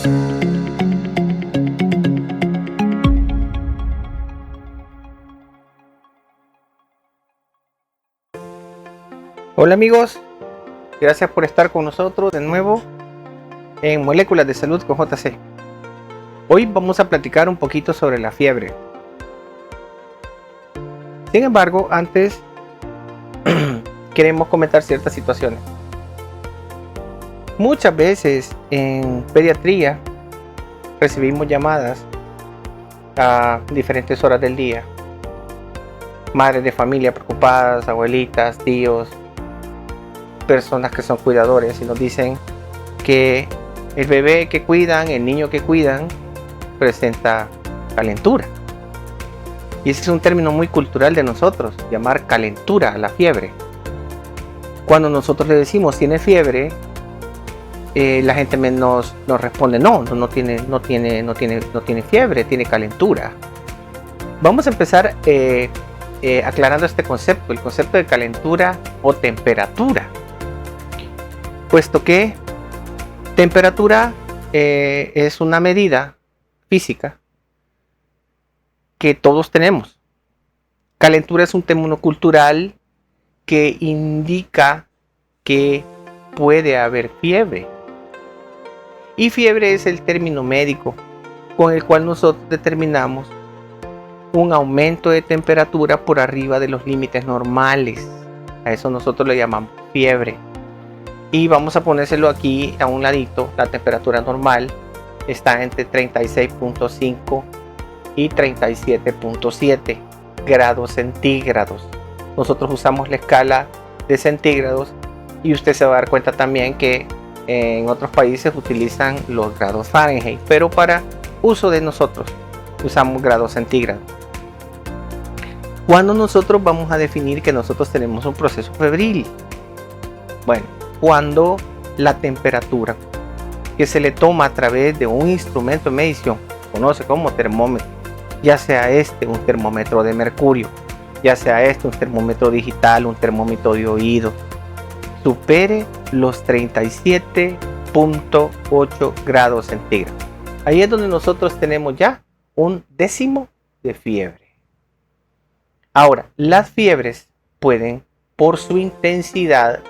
Hola amigos, gracias por estar con nosotros de nuevo en Moléculas de Salud con JC. Hoy vamos a platicar un poquito sobre la fiebre. Sin embargo, antes queremos comentar ciertas situaciones. Muchas veces en pediatría recibimos llamadas a diferentes horas del día. Madres de familia preocupadas, abuelitas, tíos, personas que son cuidadores y nos dicen que el bebé que cuidan, el niño que cuidan presenta calentura. Y ese es un término muy cultural de nosotros, llamar calentura a la fiebre. Cuando nosotros le decimos tiene fiebre, la gente nos responde no tiene fiebre, tiene calentura. Vamos a empezar aclarando este concepto, el concepto de calentura o temperatura. Puesto que temperatura es una medida física que todos tenemos. Calentura es un término cultural que indica que puede haber fiebre. Y fiebre es el término médico con el cual nosotros determinamos un aumento de temperatura por arriba de los límites normales. A eso nosotros le llamamos fiebre. Y vamos a ponérselo aquí a un ladito. La temperatura normal está entre 36.5 y 37.7 grados centígrados. Nosotros usamos la escala de centígrados y usted se va a dar cuenta también que en otros países utilizan los grados Fahrenheit, pero para uso de nosotros usamos grados centígrados. ¿Cuándo nosotros vamos a definir que nosotros tenemos un proceso febril? Bueno, cuando la temperatura que se le toma a través de un instrumento de medición, se conoce como termómetro, ya sea un termómetro de mercurio, ya sea un termómetro digital, un termómetro de oído, supere los 37.8 grados centígrados. Ahí es donde nosotros tenemos ya un décimo de fiebre. Ahora, las fiebres pueden, por su intensidad,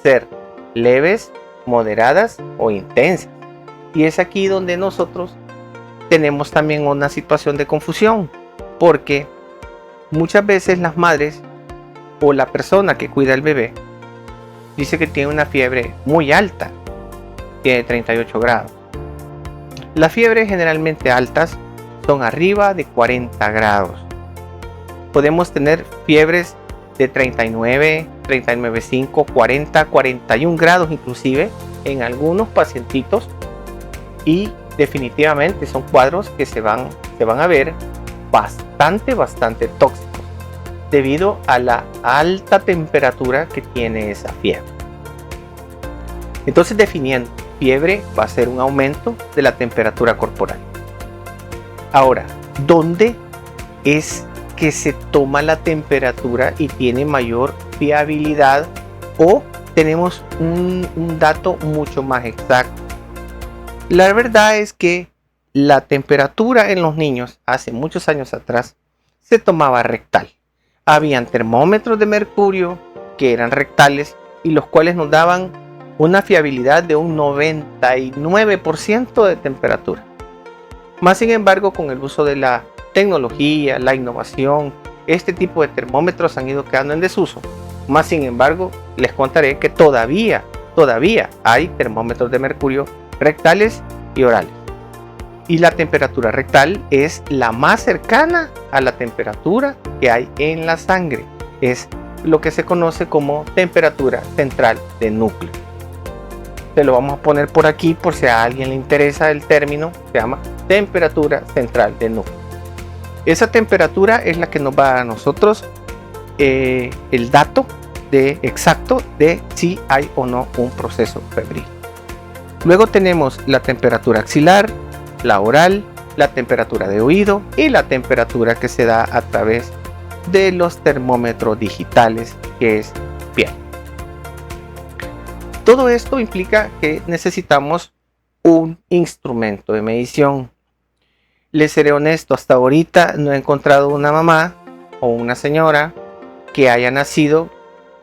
ser leves, moderadas o intensas. Y es aquí donde nosotros tenemos también una situación de confusión, porque muchas veces las madres o la persona que cuida al bebé dice que tiene una fiebre muy alta, tiene 38 grados. Las fiebres generalmente altas son arriba de 40 grados. Podemos tener fiebres de 39, 39.5, 40, 41 grados inclusive en algunos pacientitos, y definitivamente son cuadros que se van a ver bastante tóxicos debido a la alta temperatura que tiene esa fiebre. Entonces, definiendo, fiebre va a ser un aumento de la temperatura corporal. Ahora, ¿dónde es que se toma la temperatura y tiene mayor fiabilidad, o tenemos un dato mucho más exacto? La verdad es que la temperatura en los niños hace muchos años atrás se tomaba rectal. Habían termómetros de mercurio que eran rectales y los cuales nos daban una fiabilidad de un 99% de temperatura. Más sin embargo, con el uso de la tecnología, la innovación, este tipo de termómetros han ido quedando en desuso. Más sin embargo, les contaré que todavía hay termómetros de mercurio rectales y orales. Y la temperatura rectal es la más cercana a la temperatura que hay en la sangre. Es lo que se conoce como temperatura central de núcleo. Se lo vamos a poner por aquí por si a alguien le interesa el término. Se llama temperatura central de núcleo. Esa temperatura es la que nos va a dar a nosotros el dato exacto de si hay o no un proceso febril. Luego tenemos la temperatura axilar, la oral, la temperatura de oído y la temperatura que se da a través de los termómetros digitales, que es piel. Todo esto implica que necesitamos un instrumento de medición. Les seré honesto, hasta ahorita no he encontrado una mamá o una señora que haya nacido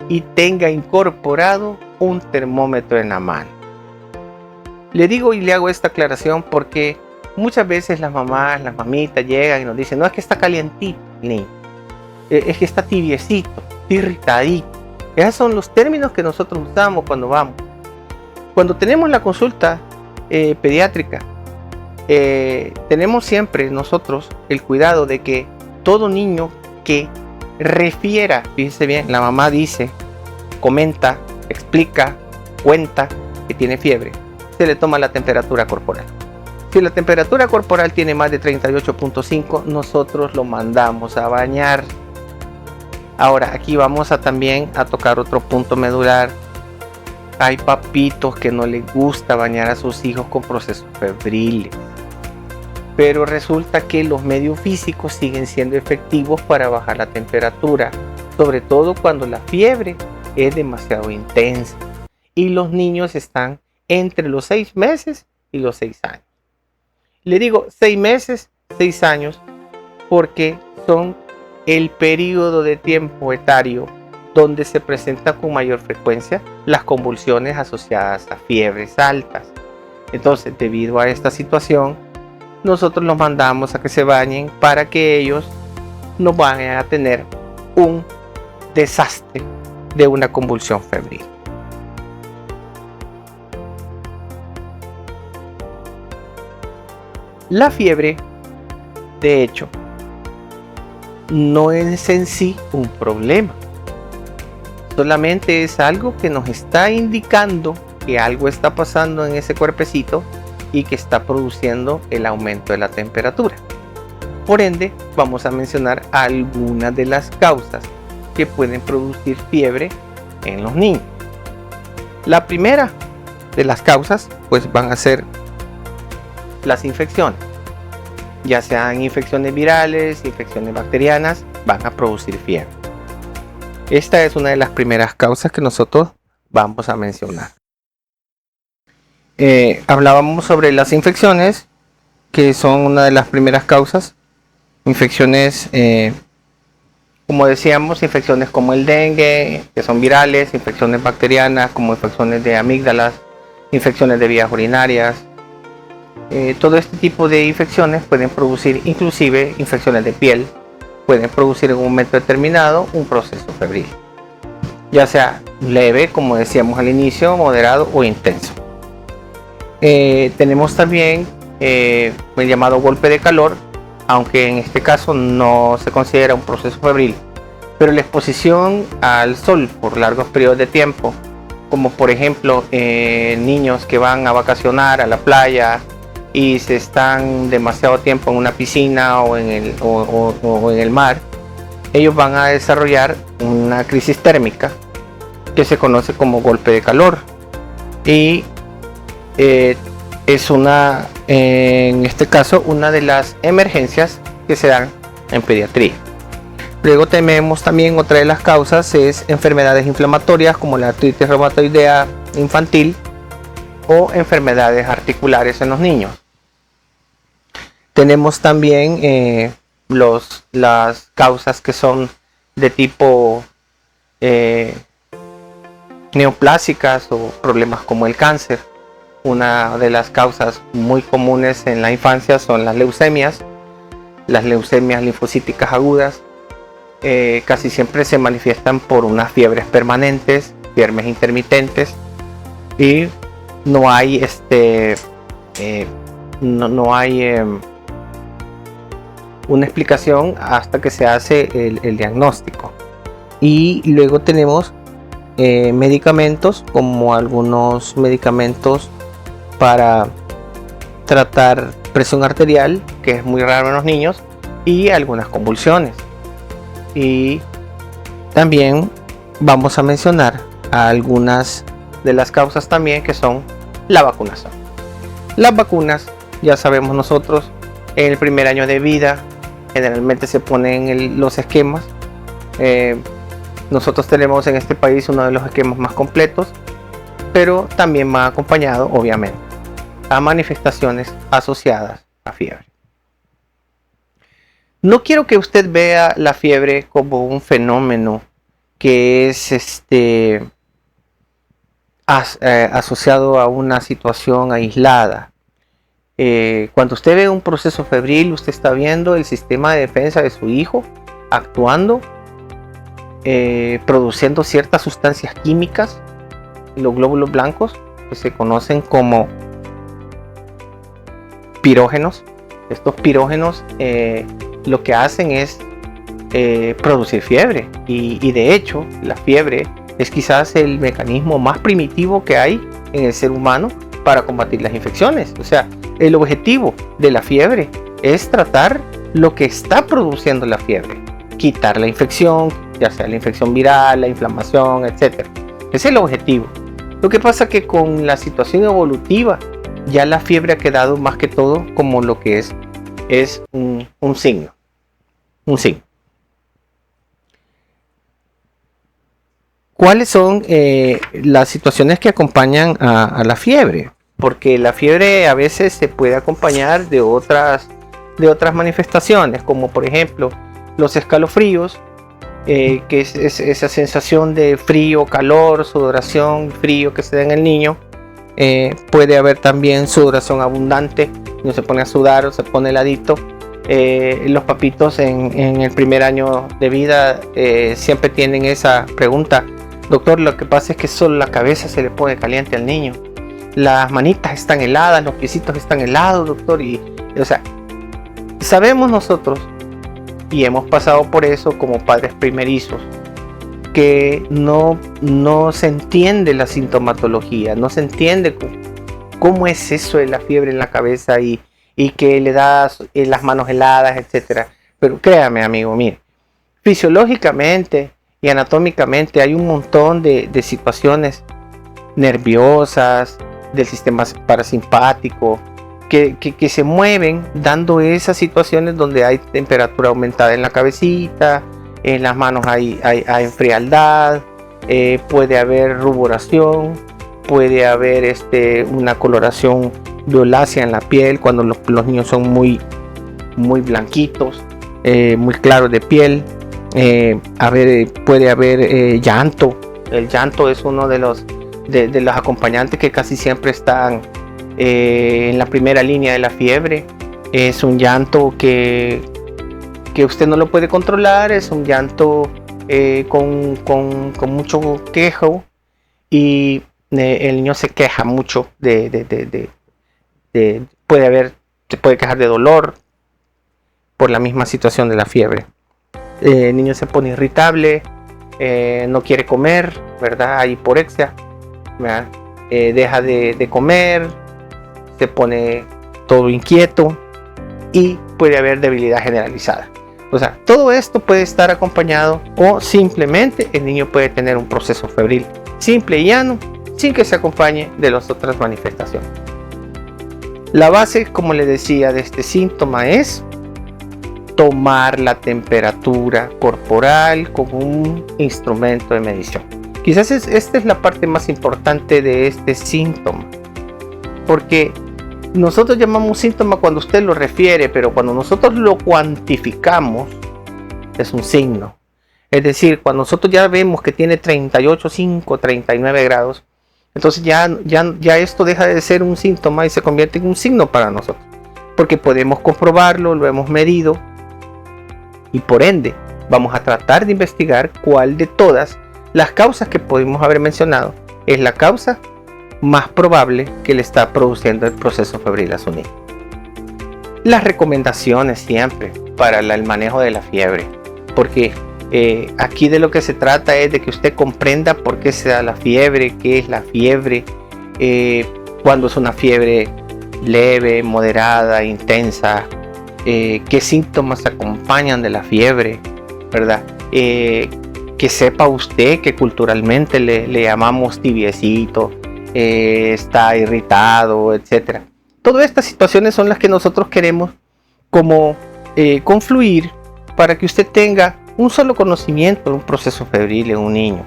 y tenga incorporado un termómetro en la mano. Le digo y le hago esta aclaración porque muchas veces las mamás, las mamitas llegan y nos dicen, no, es que está calientito, ni es que está tibiecito, está irritadito. Esos son los términos que nosotros usamos cuando vamos. Cuando tenemos la consulta pediátrica, tenemos siempre nosotros el cuidado de que todo niño que refiera, fíjese bien, la mamá dice, comenta, explica, cuenta que tiene fiebre, se le toma la temperatura corporal. Si la temperatura corporal tiene más de 38.5, nosotros lo mandamos a bañar. Ahora, aquí vamos también a tocar otro punto medular. Hay papitos que no les gusta bañar a sus hijos con procesos febriles. Pero resulta que los medios físicos siguen siendo efectivos para bajar la temperatura, sobre todo cuando la fiebre es demasiado intensa y los niños están entre los 6 meses y los 6 años. Le digo 6 meses, 6 años, porque son el periodo de tiempo etario donde se presenta con mayor frecuencia las convulsiones asociadas a fiebres altas. Entonces, debido a esta situación, nosotros los mandamos a que se bañen para que ellos no vayan a tener un desastre de una convulsión febril. La fiebre, de hecho, no es en sí un problema. Solamente es algo que nos está indicando que algo está pasando en ese cuerpecito y que está produciendo el aumento de la temperatura. Por ende, vamos a mencionar algunas de las causas que pueden producir fiebre en los niños. La primera de las causas pues van a ser las infecciones, ya sean infecciones virales, infecciones bacterianas, van a producir fiebre. Esta es una de las primeras causas que nosotros vamos a mencionar. Hablábamos sobre las infecciones, que son una de las primeras causas. Infecciones, como decíamos, infecciones como el dengue, que son virales, infecciones bacterianas, como infecciones de amígdalas, infecciones de vías urinarias. Todo este tipo de infecciones pueden producir, inclusive infecciones de piel, pueden producir en un momento determinado un proceso febril, ya sea leve, como decíamos al inicio, moderado o intenso. Tenemos también el llamado golpe de calor, aunque en este caso no se considera un proceso febril, pero la exposición al sol por largos periodos de tiempo, como por ejemplo niños que van a vacacionar a la playa y se están demasiado tiempo en una piscina o en el mar, ellos van a desarrollar una crisis térmica que se conoce como golpe de calor, y es en este caso una de las emergencias que se dan en pediatría. Luego tenemos también otra de las causas, es enfermedades inflamatorias como la artritis reumatoidea infantil o enfermedades articulares en los niños. Tenemos también las causas que son de tipo neoplásicas o problemas como el cáncer. Una de las causas muy comunes en la infancia son las leucemias linfocíticas agudas. Casi siempre se manifiestan por unas fiebres permanentes, fiebres intermitentes, y no hay una explicación hasta que se hace el diagnóstico. Y luego tenemos medicamentos, como algunos medicamentos para tratar presión arterial, que es muy raro en los niños, y algunas convulsiones. Y también vamos a mencionar algunas de las causas también, que son la vacunación. Las vacunas, ya sabemos nosotros, en el primer año de vida generalmente se ponen los esquemas. Nosotros tenemos en este país uno de los esquemas más completos, pero también va acompañado obviamente a manifestaciones asociadas a fiebre. No quiero que usted vea la fiebre como un fenómeno que es asociado a una situación aislada. Cuando usted ve un proceso febril, usted está viendo el sistema de defensa de su hijo actuando, produciendo ciertas sustancias químicas, los glóbulos blancos, que se conocen como pirógenos. Estos pirógenos lo que hacen es producir fiebre, y de hecho la fiebre es quizás el mecanismo más primitivo que hay en el ser humano para combatir las infecciones. O sea, el objetivo de la fiebre es tratar lo que está produciendo la fiebre, quitar la infección, ya sea la infección viral, la inflamación, etc. Ese es el objetivo. Lo que pasa que con la situación evolutiva ya la fiebre ha quedado más que todo como lo que es un signo. Un signo. ¿Cuáles son las situaciones que acompañan a la fiebre? Porque la fiebre a veces se puede acompañar de otras manifestaciones, como por ejemplo los escalofríos, que es esa sensación de frío, calor, sudoración, frío que se da en el niño. Puede haber también sudoración abundante, no se pone a sudar o se pone heladito. Los papitos en el primer año de vida siempre tienen esa pregunta: doctor, lo que pasa es que solo la cabeza se le pone caliente al niño, las manitas están heladas, los piecitos están helados, doctor. O sea, sabemos nosotros, y hemos pasado por eso como padres primerizos, que no se entiende la sintomatología, no se entiende cómo es eso de la fiebre en la cabeza y que le da las manos heladas, etc. Pero créame, amigo, mire, fisiológicamente y anatómicamente hay un montón de situaciones nerviosas del sistema parasimpático que se mueven dando esas situaciones donde hay temperatura aumentada en la cabecita, en las manos hay frialdad, puede haber ruboración, puede haber una coloración violácea en la piel cuando los niños son muy blanquitos, muy claros de piel. Puede haber llanto. El llanto es uno de los acompañantes que casi siempre están en la primera línea de la fiebre. Es un llanto que usted no lo puede controlar, es un llanto con mucho quejo, y el niño se queja mucho se puede quejar de dolor por la misma situación de la fiebre. El niño se pone irritable, no quiere comer, ¿verdad? Hay hiporexia, ¿verdad? Deja de comer, se pone todo inquieto y puede haber debilidad generalizada. O sea, todo esto puede estar acompañado, o simplemente el niño puede tener un proceso febril simple y llano sin que se acompañe de las otras manifestaciones. La base, como les decía, de este síntoma es tomar la temperatura corporal como un instrumento de medición. Quizás esta es la parte más importante de este síntoma, porque nosotros llamamos síntoma cuando usted lo refiere, pero cuando nosotros lo cuantificamos es un signo. Es decir, cuando nosotros ya vemos que tiene 38,5, 39 grados, entonces ya esto deja de ser un síntoma y se convierte en un signo para nosotros, porque podemos comprobarlo, lo hemos medido, y por ende vamos a tratar de investigar cuál de todas las causas que pudimos haber mencionado es la causa más probable que le está produciendo el proceso febril a su niño. Las recomendaciones siempre para el manejo de la fiebre, porque aquí de lo que se trata es de que usted comprenda por qué se da la fiebre, qué es la fiebre, cuando es una fiebre leve, moderada, intensa, qué síntomas acompañan de la fiebre, ¿verdad? Que sepa usted que culturalmente le llamamos tibiecito, está irritado, etc. Todas estas situaciones son las que nosotros queremos como confluir para que usted tenga un solo conocimiento de un proceso febril en un niño,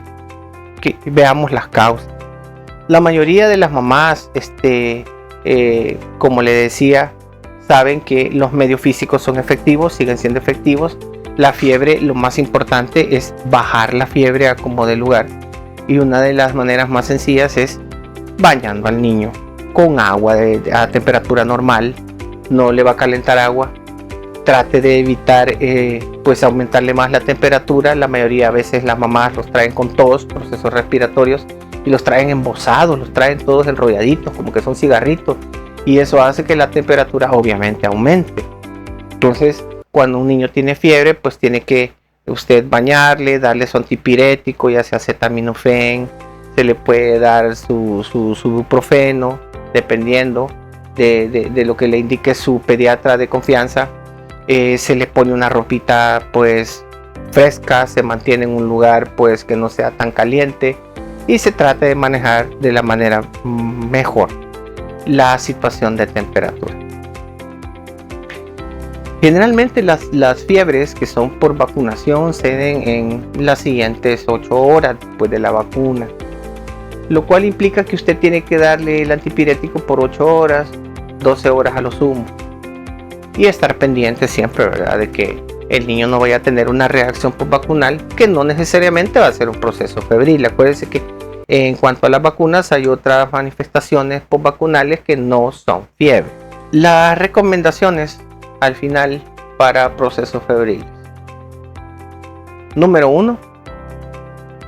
que veamos las causas. La mayoría de las mamás como le decía, saben que los medios físicos son efectivos, siguen siendo efectivos. La fiebre, lo más importante es bajar la fiebre a como de lugar. Y una de las maneras más sencillas es bañando al niño con agua a temperatura normal. No le va a calentar agua. Trate de evitar pues aumentarle más la temperatura. La mayoría de veces las mamás los traen con tos, procesos respiratorios, y los traen embosados, los traen todos enrolladitos como que son cigarritos, y eso hace que la temperatura obviamente aumente. Entonces cuando un niño tiene fiebre, pues tiene que usted bañarle, darle su antipirético, ya sea acetaminofén, se le puede dar su ibuprofeno, dependiendo de lo que le indique su pediatra de confianza. Se le pone una ropita pues fresca, se mantiene en un lugar pues que no sea tan caliente, y se trata de manejar de la manera mejor la situación de temperatura. Generalmente las fiebres que son por vacunación se den en las siguientes 8 horas después de la vacuna, lo cual implica que usted tiene que darle el antipirético por 8 horas, 12 horas a lo sumo, y estar pendiente siempre, ¿verdad?, de que el niño no vaya a tener una reacción postvacunal, que no necesariamente va a ser un proceso febril. Acuérdense que en cuanto a las vacunas hay otras manifestaciones postvacunales que no son fiebre. Las recomendaciones al final para procesos febriles: número 1,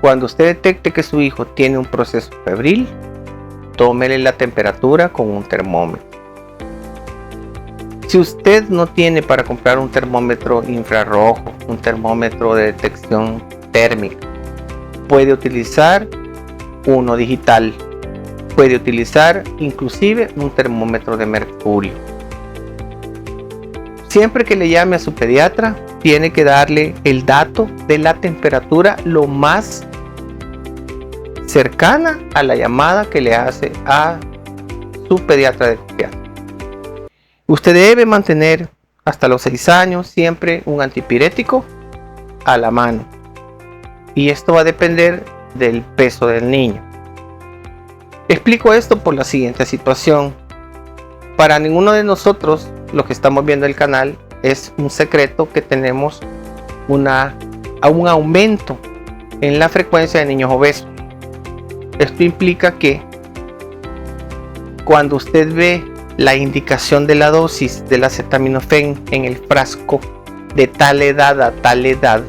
cuando usted detecte que su hijo tiene un proceso febril, tómele la temperatura con un termómetro. Si usted no tiene para comprar un termómetro infrarrojo, un termómetro de detección térmica, puede utilizar uno digital, puede utilizar inclusive un termómetro de mercurio. Siempre que le llame a su pediatra, tiene que darle el dato de la temperatura lo más cercana a la llamada que le hace a su pediatra de confianza. Usted debe mantener hasta los 6 años siempre un antipirético a la mano, y esto va a depender del peso del niño. Explico esto por la siguiente situación. Para ninguno de nosotros, los que estamos viendo el canal, es un secreto que tenemos un aumento en la frecuencia de niños obesos. Esto implica que cuando usted ve la indicación de la dosis del acetaminofén en el frasco de tal edad a tal edad,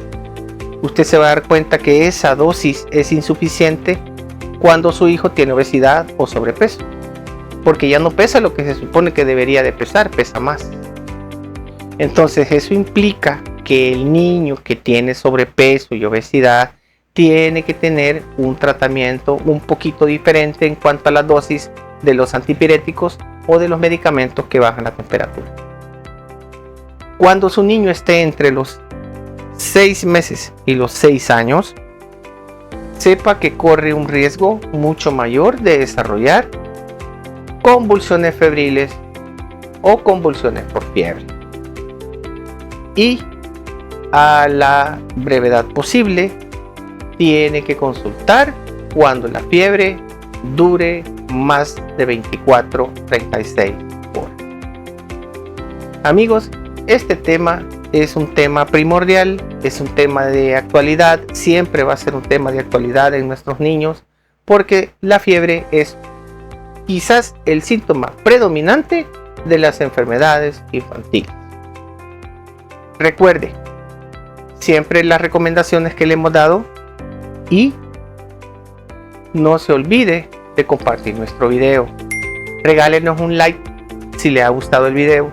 usted se va a dar cuenta que esa dosis es insuficiente cuando su hijo tiene obesidad o sobrepeso, porque ya no pesa lo que se supone que debería de pesar, pesa más. Entonces eso implica que el niño que tiene sobrepeso y obesidad tiene que tener un tratamiento un poquito diferente en cuanto a la dosis de los antipiréticos o de los medicamentos que bajan la temperatura. Cuando su niño esté entre los 6 meses y los 6 años, sepa que corre un riesgo mucho mayor de desarrollar convulsiones febriles o convulsiones por fiebre. Y a la brevedad posible tiene que consultar cuando la fiebre dure más de 24-36 horas. Amigos, este tema es un tema primordial, es un tema de actualidad, siempre va a ser un tema de actualidad en nuestros niños, porque la fiebre es quizás el síntoma predominante de las enfermedades infantiles. Recuerde siempre las recomendaciones que le hemos dado, y no se olvide de compartir nuestro video. Regálenos un like si le ha gustado el video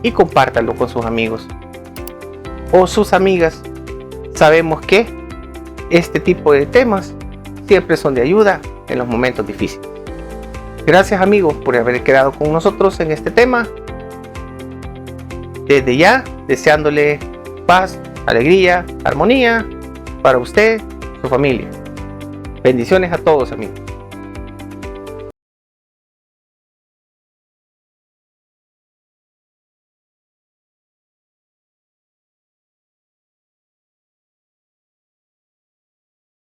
y compártalo con sus amigos o sus amigas. Sabemos que este tipo de temas siempre son de ayuda en los momentos difíciles. Gracias amigos por haber quedado con nosotros en este tema. Desde ya, deseándole paz, alegría, armonía para usted, su familia. Bendiciones a todos amigos.